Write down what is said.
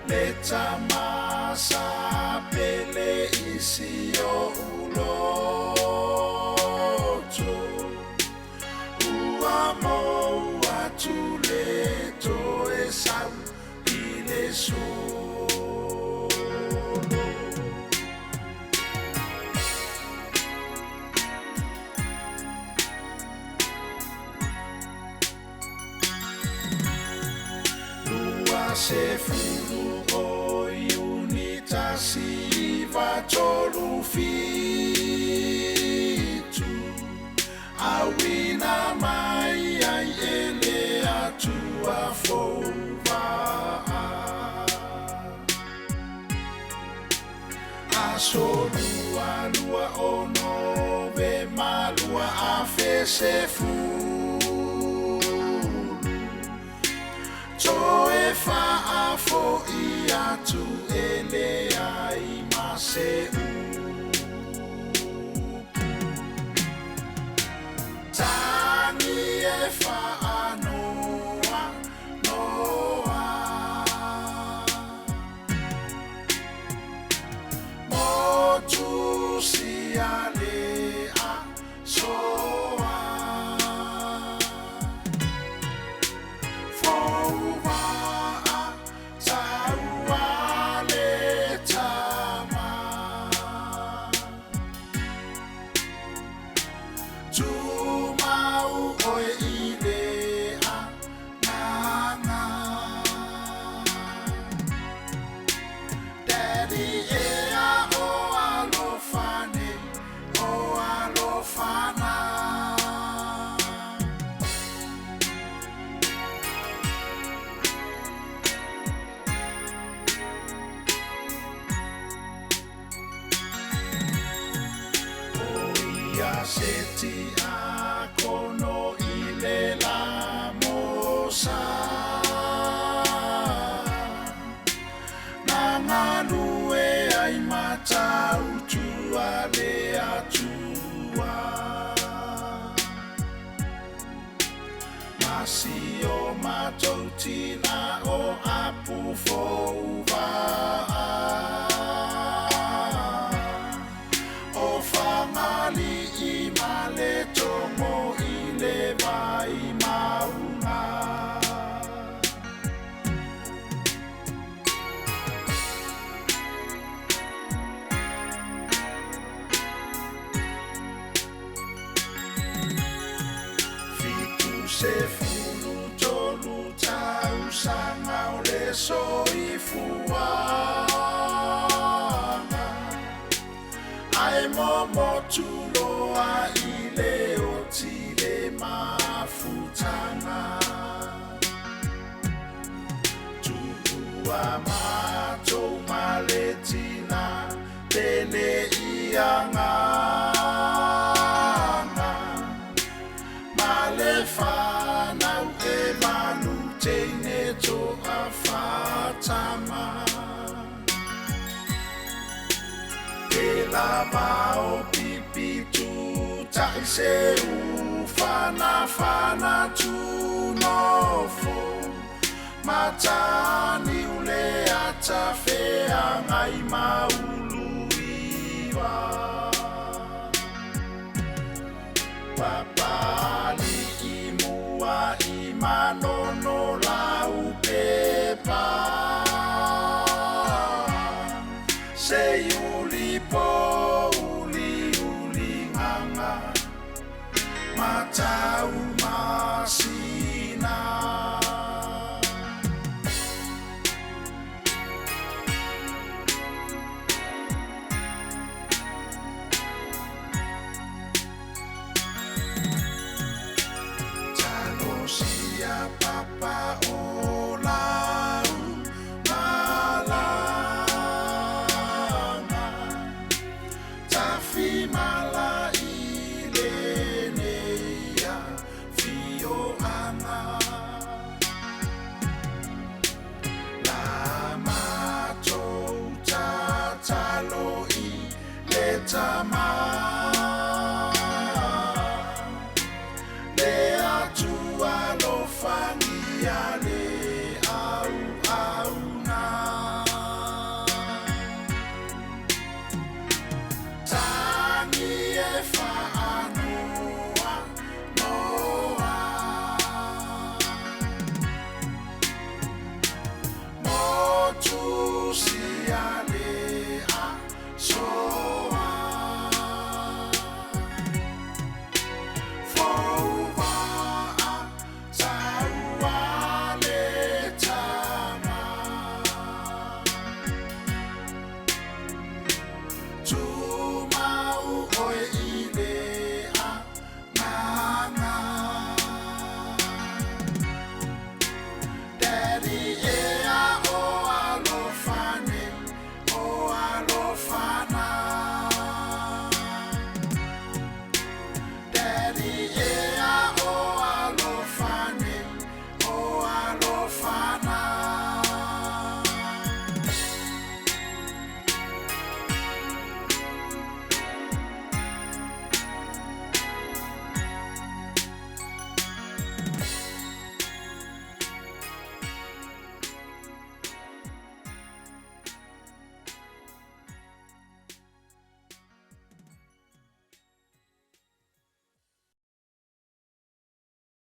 leta masa pele isi o uloto uamo atuleto esau ile solo lua se fulu o unitasi va tolu fitu awina mai ai ele atua fova asolua lua ono ve malua afese toe fa afo iatu ele ai maseu tani e fa anoa noa motu si ale a soa seti akono ile la mosa na manue ai mata utua le atua masio matoutina o apu fouva famali imale tomo ile vai mauna fitu se fulu tolu tau sanga ole soifua momo tuloa ile otile mafutana tuwa mato maletina tele ianganga malefana uke manu tene to afatama la mao pipi tu tai se ufana fana tu nofo matani ule ata fea ngai mauluiwa papali imua imanono la upepa say po uli nganga matau masina tano sia papa olau mala ileneia fio ana la matou tataloi le tama